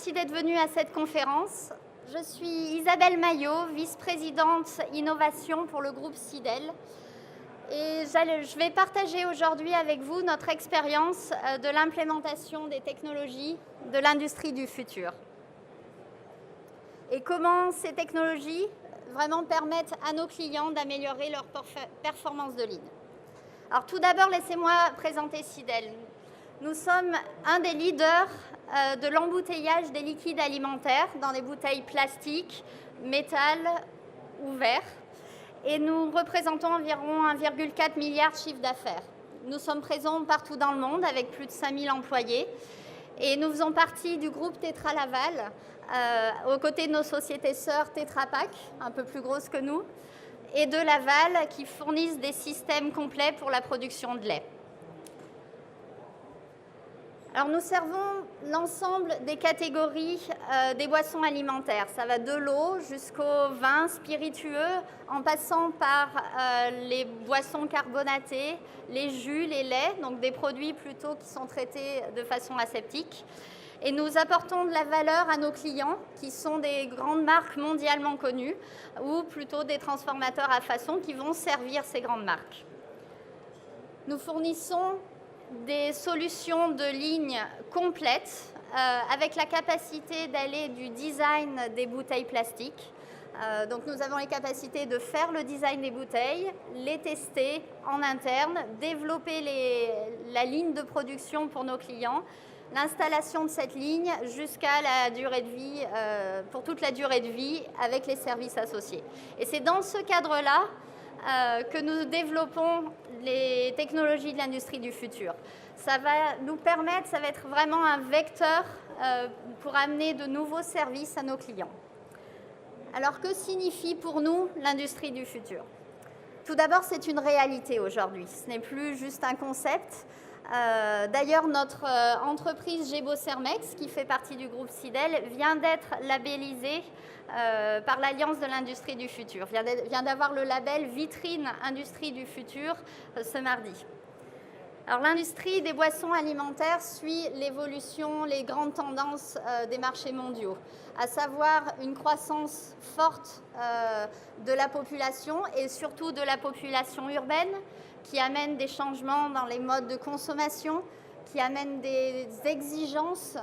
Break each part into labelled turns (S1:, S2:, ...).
S1: merci d'être venue à cette conférence. Je suis Isabelle Maillot, vice-présidente innovation pour le groupe Sidel. Et je vais partager aujourd'hui avec vous notre expérience de l'implémentation des technologies de l'industrie du futur. Et comment ces technologies vraiment permettent à nos clients d'améliorer leur performance de ligne. Alors tout d'abord, laissez-moi présenter Sidel. Nous sommes un des leaders de l'embouteillage des liquides alimentaires dans des bouteilles plastiques, métal ou verre. Et nous représentons environ 1,4 milliard de chiffre d'affaires. Nous sommes présents partout dans le monde avec plus de 5000 employés. Et nous faisons partie du groupe Tetra Laval, aux côtés de nos sociétés sœurs Tetra Pak, un peu plus grosses que nous, et de Laval, qui fournissent des systèmes complets pour la production de lait. Alors nous servons l'ensemble des catégories des boissons alimentaires. Ça va de l'eau jusqu'aux vins spiritueux, en passant par les boissons carbonatées, les jus, les laits, donc des produits plutôt qui sont traités de façon aseptique. Et nous apportons de la valeur à nos clients, qui sont des grandes marques mondialement connues, ou plutôt des transformateurs à façon qui vont servir ces grandes marques. Nous fournissons des solutions de ligne complètes avec la capacité d'aller du design des bouteilles plastiques. Donc nous avons les capacités de faire le design des bouteilles, les tester en interne, développer la ligne de production pour nos clients, l'installation de cette ligne jusqu'à la durée de vie, pour toute la durée de vie avec les services associés. Et c'est dans ce cadre-là que nous développons les technologies de l'industrie du futur. Ça va nous permettre, ça va être vraiment un vecteur pour amener de nouveaux services à nos clients. Alors, que signifie pour nous l'industrie du futur? Tout d'abord, c'est une réalité aujourd'hui. Ce n'est plus juste un concept. D'ailleurs, notre entreprise Gebo-Cermex, qui fait partie du groupe Sidel, vient d'être labellisée par l'Alliance de l'industrie du futur, vient d'avoir le label Vitrine Industrie du futur ce mardi. Alors, l'industrie des boissons alimentaires suit l'évolution, les grandes tendances des marchés mondiaux, à savoir une croissance forte de la population et surtout de la population urbaine, qui amène des changements dans les modes de consommation, qui amène des exigences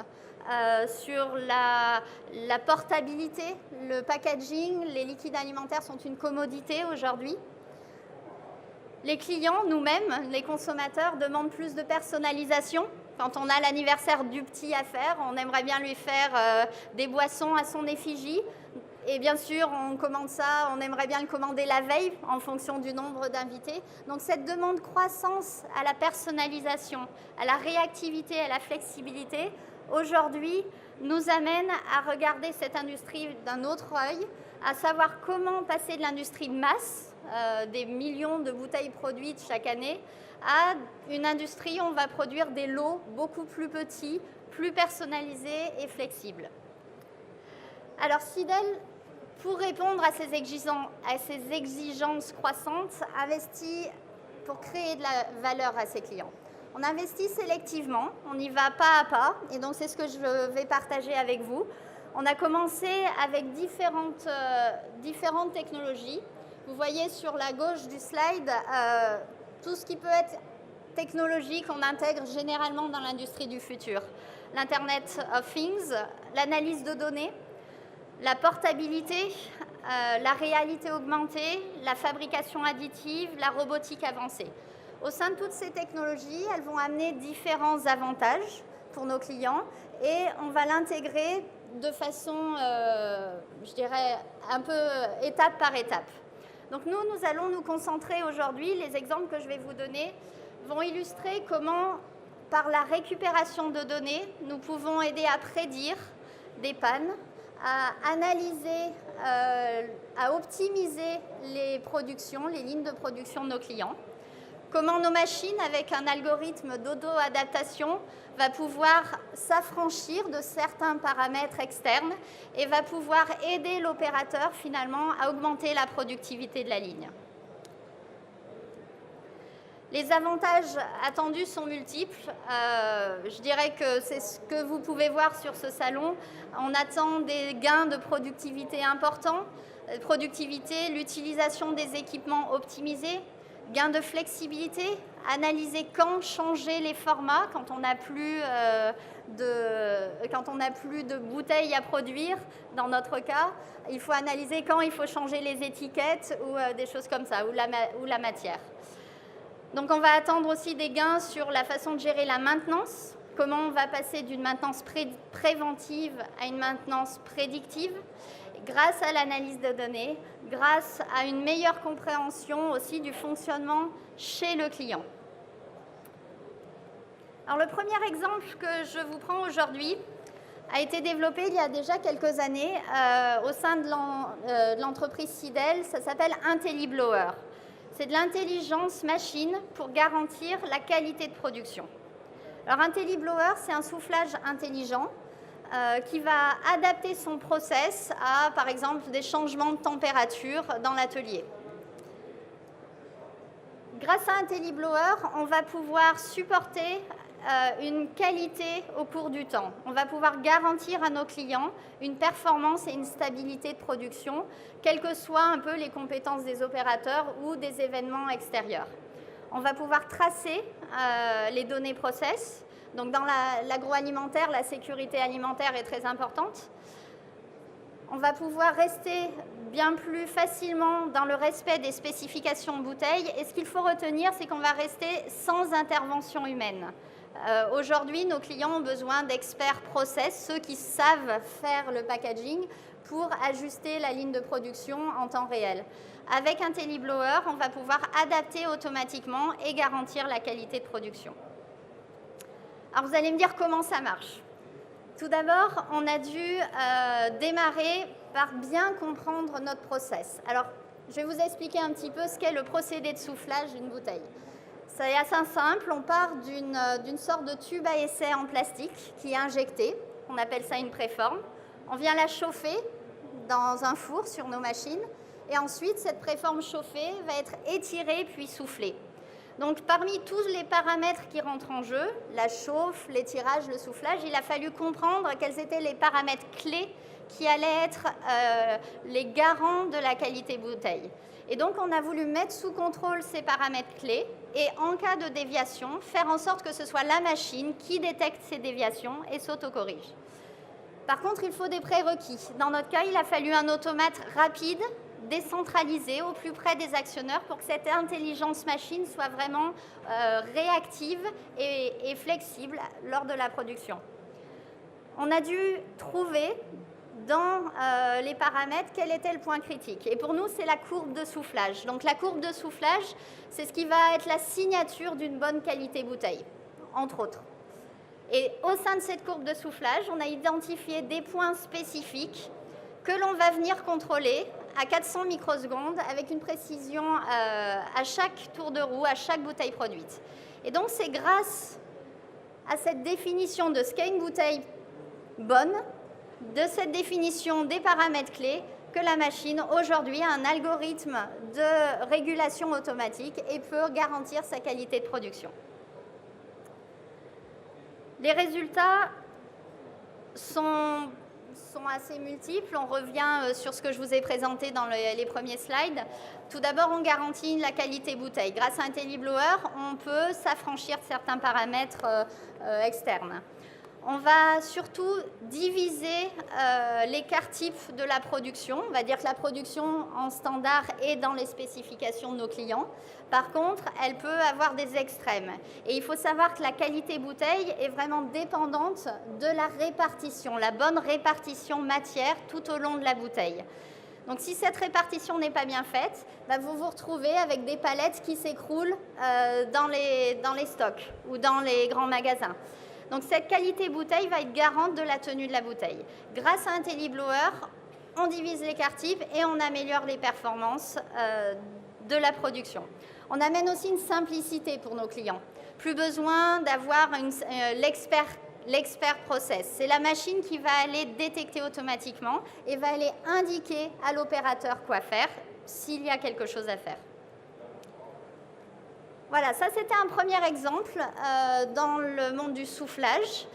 S1: sur la portabilité, le packaging. Les liquides alimentaires sont une commodité aujourd'hui. Les clients, nous-mêmes, les consommateurs, demandent plus de personnalisation. Quand on a l'anniversaire du petit à faire, on aimerait bien lui faire des boissons à son effigie. Et bien sûr, on commande ça, on aimerait bien le commander la veille en fonction du nombre d'invités. Donc cette demande croissance à la personnalisation, à la réactivité, à la flexibilité, aujourd'hui, nous amène à regarder cette industrie d'un autre œil, à savoir comment passer de l'industrie de masse, des millions de bouteilles produites chaque année, à une industrie où on va produire des lots beaucoup plus petits, plus personnalisés et flexibles. Alors Sidel, pour répondre à ces exigences croissantes, investit pour créer de la valeur à ses clients. On investit sélectivement, on y va pas à pas, et donc c'est ce que je vais partager avec vous. On a commencé avec différentes technologies. Vous voyez sur la gauche du slide tout ce qui peut être technologie qu'on intègre généralement dans l'industrie du futur. L'Internet of Things, l'analyse de données, la portabilité, la réalité augmentée, la fabrication additive, la robotique avancée. Au sein de toutes ces technologies, elles vont amener différents avantages pour nos clients et on va l'intégrer de façon, je dirais, un peu étape par étape. Donc nous allons nous concentrer aujourd'hui, les exemples que je vais vous donner vont illustrer comment, par la récupération de données, nous pouvons aider à prédire des pannes, à analyser, à optimiser les productions, les lignes de production de nos clients. Comment nos machines, avec un algorithme d'auto-adaptation, va pouvoir s'affranchir de certains paramètres externes et va pouvoir aider l'opérateur finalement à augmenter la productivité de la ligne. Les avantages attendus sont multiples. Je dirais que c'est ce que vous pouvez voir sur ce salon. On attend des gains de productivité importants. Productivité, l'utilisation des équipements optimisés, gain de flexibilité, analyser quand changer les formats quand on n'a plus, de bouteilles à produire, dans notre cas. Il faut analyser quand il faut changer les étiquettes ou des choses comme ça, ou la matière. Donc on va attendre aussi des gains sur la façon de gérer la maintenance, comment on va passer d'une maintenance préventive à une maintenance prédictive, grâce à l'analyse de données, grâce à une meilleure compréhension aussi du fonctionnement chez le client. Alors le premier exemple que je vous prends aujourd'hui a été développé il y a déjà quelques années au sein de l'entreprise Sidel. Ça s'appelle IntelliBlower. C'est de l'intelligence machine pour garantir la qualité de production. Alors IntelliBlower, c'est un soufflage intelligent qui va adapter son process à, par exemple, des changements de température dans l'atelier. Grâce à IntelliBlower, on va pouvoir supporter une qualité au cours du temps. On va pouvoir garantir à nos clients une performance et une stabilité de production, quelles que soient un peu les compétences des opérateurs ou des événements extérieurs. On va pouvoir tracer les données process. Donc dans l'agroalimentaire, la sécurité alimentaire est très importante. On va pouvoir rester bien plus facilement dans le respect des spécifications de bouteilles. Et ce qu'il faut retenir, c'est qu'on va rester sans intervention humaine. Aujourd'hui, nos clients ont besoin d'experts process, ceux qui savent faire le packaging, pour ajuster la ligne de production en temps réel. Avec IntelliBlower, on va pouvoir adapter automatiquement et garantir la qualité de production. Alors vous allez me dire comment ça marche. Tout d'abord, on a dû démarrer par bien comprendre notre process. Alors, je vais vous expliquer un petit peu ce qu'est le procédé de soufflage d'une bouteille. C'est assez simple, on part d'une sorte de tube à essai en plastique qui est injecté, on appelle ça une préforme. On vient la chauffer dans un four sur nos machines et ensuite cette préforme chauffée va être étirée puis soufflée. Donc parmi tous les paramètres qui rentrent en jeu, la chauffe, l'étirage, le soufflage, il a fallu comprendre quels étaient les paramètres clés qui allaient être les garants de la qualité bouteille. Et donc on a voulu mettre sous contrôle ces paramètres clés et en cas de déviation, faire en sorte que ce soit la machine qui détecte ces déviations et s'autocorrige. Par contre, il faut des prérequis. Dans notre cas, il a fallu un automate rapide, décentralisé, au plus près des actionneurs pour que cette intelligence machine soit vraiment réactive et flexible lors de la production. On a dû trouver dans les paramètres quel était le point critique. Et pour nous, c'est la courbe de soufflage. Donc la courbe de soufflage, c'est ce qui va être la signature d'une bonne qualité bouteille, entre autres. Et au sein de cette courbe de soufflage, on a identifié des points spécifiques que l'on va venir contrôler à 400 microsecondes avec une précision à chaque tour de roue, à chaque bouteille produite. Et donc c'est grâce à cette définition de ce qu'est une bouteille bonne, de cette définition des paramètres clés, que la machine aujourd'hui a un algorithme de régulation automatique et peut garantir sa qualité de production. Les résultats sont assez multiples. On revient sur ce que je vous ai présenté dans les premiers slides. Tout d'abord, on garantit la qualité bouteille. Grâce à IntelliBlower, on peut s'affranchir de certains paramètres externes. On va surtout diviser l'écart type de la production. On va dire que la production en standard est dans les spécifications de nos clients. Par contre, elle peut avoir des extrêmes. Et il faut savoir que la qualité bouteille est vraiment dépendante de la répartition, la bonne répartition matière tout au long de la bouteille. Donc si cette répartition n'est pas bien faite, vous vous retrouvez avec des palettes qui s'écroulent dans les stocks ou dans les grands magasins. Donc cette qualité bouteille va être garante de la tenue de la bouteille. Grâce à IntelliBlower, on divise l'écart type et on améliore les performances de la production. On amène aussi une simplicité pour nos clients. Plus besoin d'avoir l'expert process. C'est la machine qui va aller détecter automatiquement et va aller indiquer à l'opérateur quoi faire s'il y a quelque chose à faire. Voilà, ça c'était un premier exemple dans le monde du soufflage.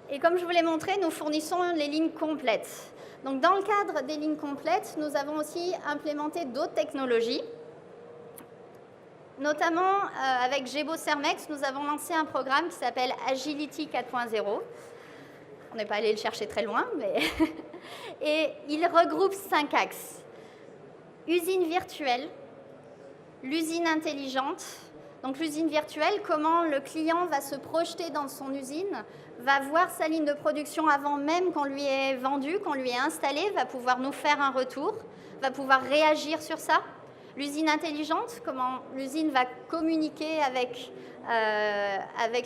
S1: Et comme je vous l'ai montré, nous fournissons les lignes complètes. Donc dans le cadre des lignes complètes, nous avons aussi implémenté d'autres technologies. Notamment avec Gebo Cermex, nous avons lancé un programme qui s'appelle Agility 4.0. On n'est pas allé le chercher très loin, mais et il regroupe 5 axes. Usine virtuelle, l'usine intelligente. Donc l'usine virtuelle, comment le client va se projeter dans son usine, va voir sa ligne de production avant même qu'on lui ait vendu, qu'on lui ait installé, va pouvoir nous faire un retour, va pouvoir réagir sur ça. L'usine intelligente, comment l'usine va communiquer avec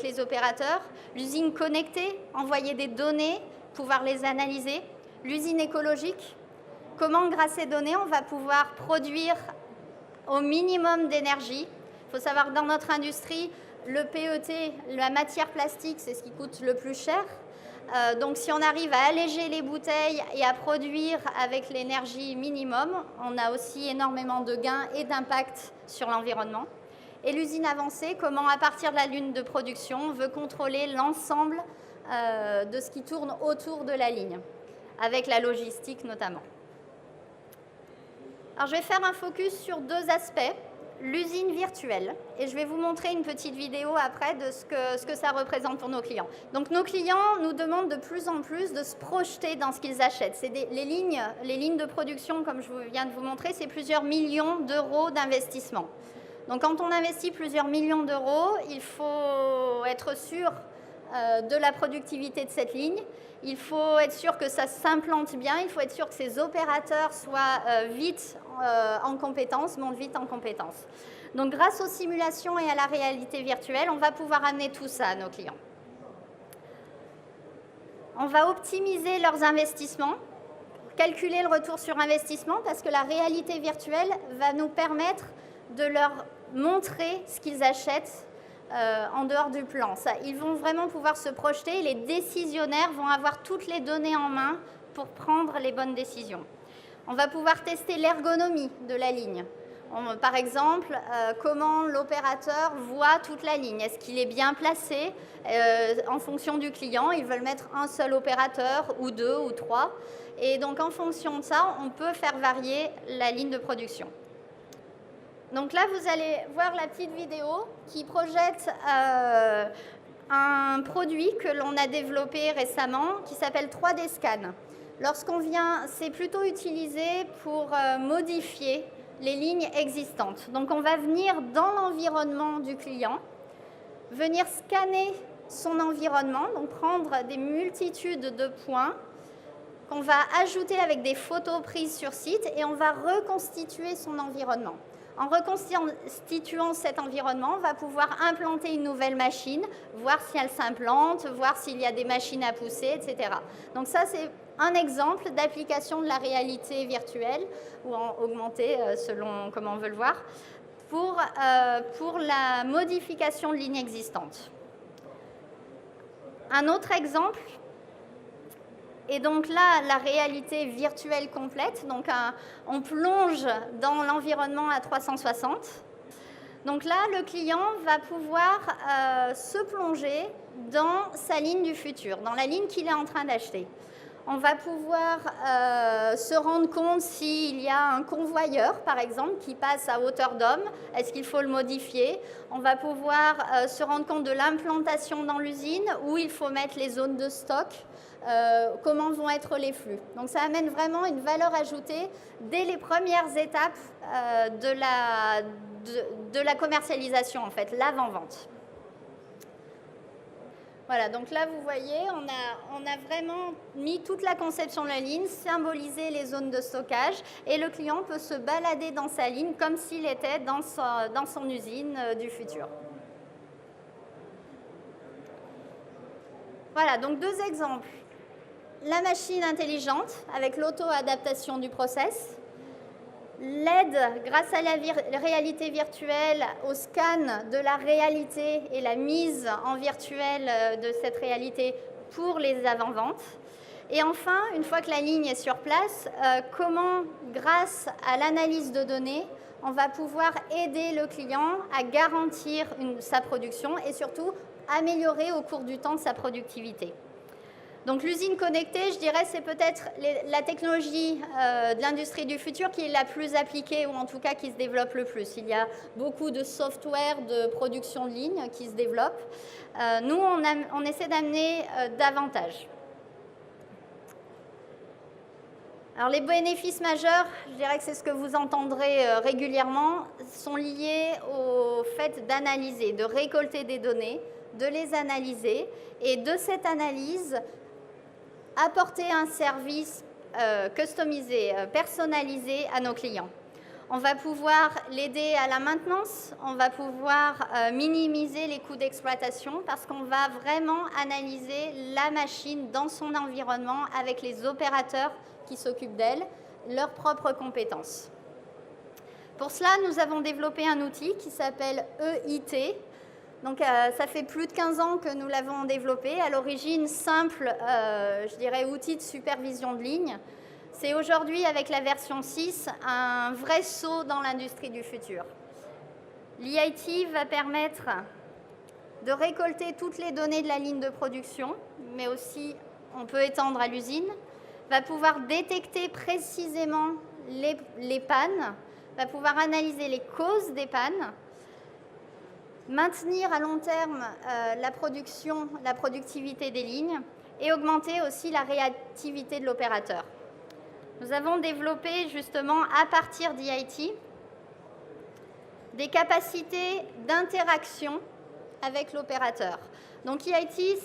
S1: les opérateurs. L'usine connectée, envoyer des données, pouvoir les analyser. L'usine écologique, comment grâce à ces données, on va pouvoir produire au minimum d'énergie. Il faut savoir que dans notre industrie, le PET, la matière plastique, c'est ce qui coûte le plus cher. Donc si on arrive à alléger les bouteilles et à produire avec l'énergie minimum, on a aussi énormément de gains et d'impact sur l'environnement. Et l'usine avancée, comment à partir de la ligne de production, on veut contrôler l'ensemble de ce qui tourne autour de la ligne, avec la logistique notamment. Alors je vais faire un focus sur 2 aspects. L'usine virtuelle, et je vais vous montrer une petite vidéo après de ce que ça représente pour nos clients. Donc nos clients nous demandent de plus en plus de se projeter dans ce qu'ils achètent. Les lignes de production, comme je viens de vous montrer, c'est plusieurs millions d'euros d'investissement. Donc quand on investit plusieurs millions d'euros, il faut être sûr de la productivité de cette ligne. Il faut être sûr que ça s'implante bien, il faut être sûr que ces opérateurs soient vite en compétences, montent vite en compétences. Donc grâce aux simulations et à la réalité virtuelle, on va pouvoir amener tout ça à nos clients. On va optimiser leurs investissements, calculer le retour sur investissement, parce que la réalité virtuelle va nous permettre de leur montrer ce qu'ils achètent en dehors du plan. Ils vont vraiment pouvoir se projeter, les décisionnaires vont avoir toutes les données en main pour prendre les bonnes décisions. On va pouvoir tester l'ergonomie de la ligne. Par exemple, comment l'opérateur voit toute la ligne. Est-ce qu'il est bien placé en fonction du client? Ils veulent mettre un seul opérateur ou 2 ou 3. Et donc en fonction de ça, on peut faire varier la ligne de production. Donc là, vous allez voir la petite vidéo qui projette un produit que l'on a développé récemment qui s'appelle 3D Scan. Lorsqu'on vient, c'est plutôt utilisé pour modifier les lignes existantes. Donc on va venir dans l'environnement du client, venir scanner son environnement, donc prendre des multitudes de points qu'on va ajouter avec des photos prises sur site et on va reconstituer son environnement. En reconstituant cet environnement, on va pouvoir implanter une nouvelle machine, voir si elle s'implante, voir s'il y a des machines à pousser, etc. Donc ça, c'est un exemple d'application de la réalité virtuelle, ou augmentée, selon comment on veut le voir, pour la modification de lignes existantes. Un autre exemple, et donc là, la réalité virtuelle complète, donc on plonge dans l'environnement à 360. Donc là, le client va pouvoir se plonger dans sa ligne du futur, dans la ligne qu'il est en train d'acheter. On va pouvoir se rendre compte s'il y a un convoyeur, par exemple, qui passe à hauteur d'homme. Est-ce qu'il faut le modifier? On va pouvoir se rendre compte de l'implantation dans l'usine, où il faut mettre les zones de stock, comment vont être les flux. Donc ça amène vraiment une valeur ajoutée dès les premières étapes de la commercialisation, en fait, l'avant-vente. Voilà, donc là, vous voyez, on a vraiment mis toute la conception de la ligne, symbolisé les zones de stockage, et le client peut se balader dans sa ligne comme s'il était dans son usine du futur. Voilà, donc 2 exemples. La machine intelligente avec l'auto-adaptation du process, l'aide grâce à la réalité virtuelle au scan de la réalité et la mise en virtuel de cette réalité pour les avant-ventes. Et enfin, une fois que la ligne est sur place, comment, grâce à l'analyse de données, on va pouvoir aider le client à garantir sa production et surtout améliorer au cours du temps sa productivité. Donc l'usine connectée, je dirais, c'est peut-être la technologie de l'industrie du futur qui est la plus appliquée ou en tout cas qui se développe le plus. Il y a beaucoup de software de production de ligne qui se développe. Nous, on essaie d'amener davantage. Alors les bénéfices majeurs, je dirais que c'est ce que vous entendrez régulièrement, sont liés au fait d'analyser, de récolter des données, de les analyser et de cette analyse, apporter un service customisé, personnalisé à nos clients. On va pouvoir l'aider à la maintenance, on va pouvoir minimiser les coûts d'exploitation parce qu'on va vraiment analyser la machine dans son environnement avec les opérateurs qui s'occupent d'elle, leurs propres compétences. Pour cela, nous avons développé un outil qui s'appelle EIT. Donc, ça fait plus de 15 ans que nous l'avons développé. À l'origine, simple, je dirais, outil de supervision de ligne. C'est aujourd'hui, avec la version 6, un vrai saut dans l'industrie du futur. L'EIT va permettre de récolter toutes les données de la ligne de production, mais aussi, on peut étendre à l'usine, va pouvoir détecter précisément les pannes, va pouvoir analyser les causes des pannes, maintenir à long terme la production, la productivité des lignes et augmenter aussi la réactivité de l'opérateur. Nous avons développé justement à partir d'EIT des capacités d'interaction avec l'opérateur. Donc EIT,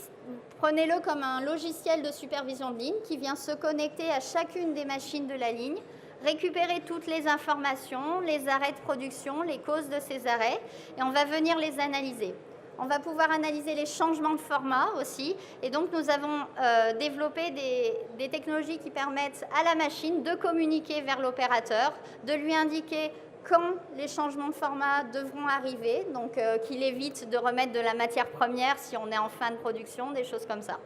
S1: prenez-le comme un logiciel de supervision de ligne qui vient se connecter à chacune des machines de la ligne, récupérer toutes les informations, les arrêts de production, les causes de ces arrêts, et on va venir les analyser. On va pouvoir analyser les changements de format aussi, et donc nous avons développé des technologies qui permettent à la machine de communiquer vers l'opérateur, de lui indiquer quand les changements de format devront arriver, donc qu'il évite de remettre de la matière première si on est en fin de production, des choses comme ça.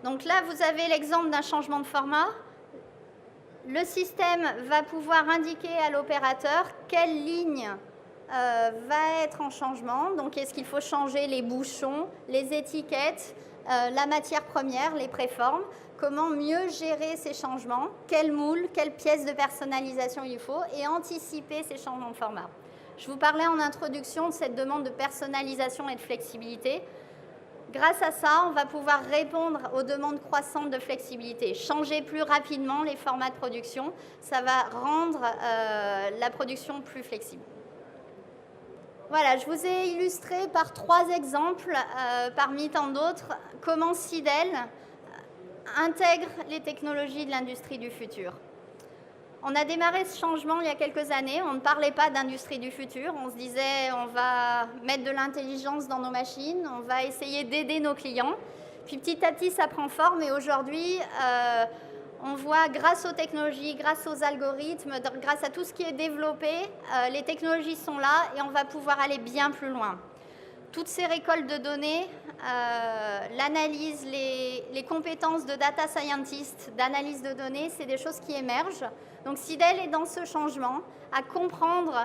S1: Donc là, vous avez l'exemple d'un changement de format. Le système va pouvoir indiquer à l'opérateur quelle ligne va être en changement. Donc, est-ce qu'il faut changer les bouchons, les étiquettes, la matière première, les préformes? Comment mieux gérer ces changements? Quel moule, quelle pièce de personnalisation il faut? Et anticiper ces changements de format. Je vous parlais en introduction de cette demande de personnalisation et de flexibilité. Grâce à ça, on va pouvoir répondre aux demandes croissantes de flexibilité. Changer plus rapidement les formats de production, ça va rendre la production plus flexible. Voilà, je vous ai illustré par 3 exemples, parmi tant d'autres, comment Sidel intègre les technologies de l'industrie du futur. On a démarré ce changement il y a quelques années. On ne parlait pas d'industrie du futur. On se disait, on va mettre de l'intelligence dans nos machines, on va essayer d'aider nos clients. Puis petit à petit, ça prend forme. Et aujourd'hui, on voit, grâce aux technologies, grâce aux algorithmes, grâce à tout ce qui est développé, les technologies sont là et on va pouvoir aller bien plus loin. Toutes ces récoltes de données, l'analyse, les compétences de data scientist, d'analyse de données, c'est des choses qui émergent. Donc Sidel est dans ce changement, à comprendre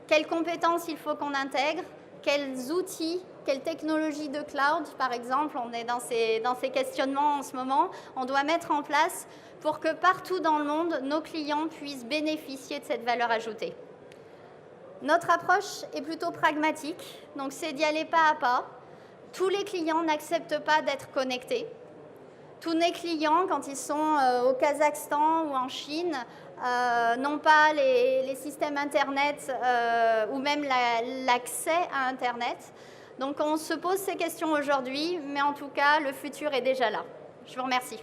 S1: quelles compétences il faut qu'on intègre, quels outils, quelles technologies de cloud, par exemple, on est dans ces questionnements en ce moment, on doit mettre en place pour que partout dans le monde, nos clients puissent bénéficier de cette valeur ajoutée. Notre approche est plutôt pragmatique, donc c'est d'y aller pas à pas. Tous les clients n'acceptent pas d'être connectés. Tous les clients, quand ils sont au Kazakhstan ou en Chine, n'ont pas les systèmes Internet ou même l'accès à Internet. Donc on se pose ces questions aujourd'hui, mais en tout cas, le futur est déjà là. Je vous remercie.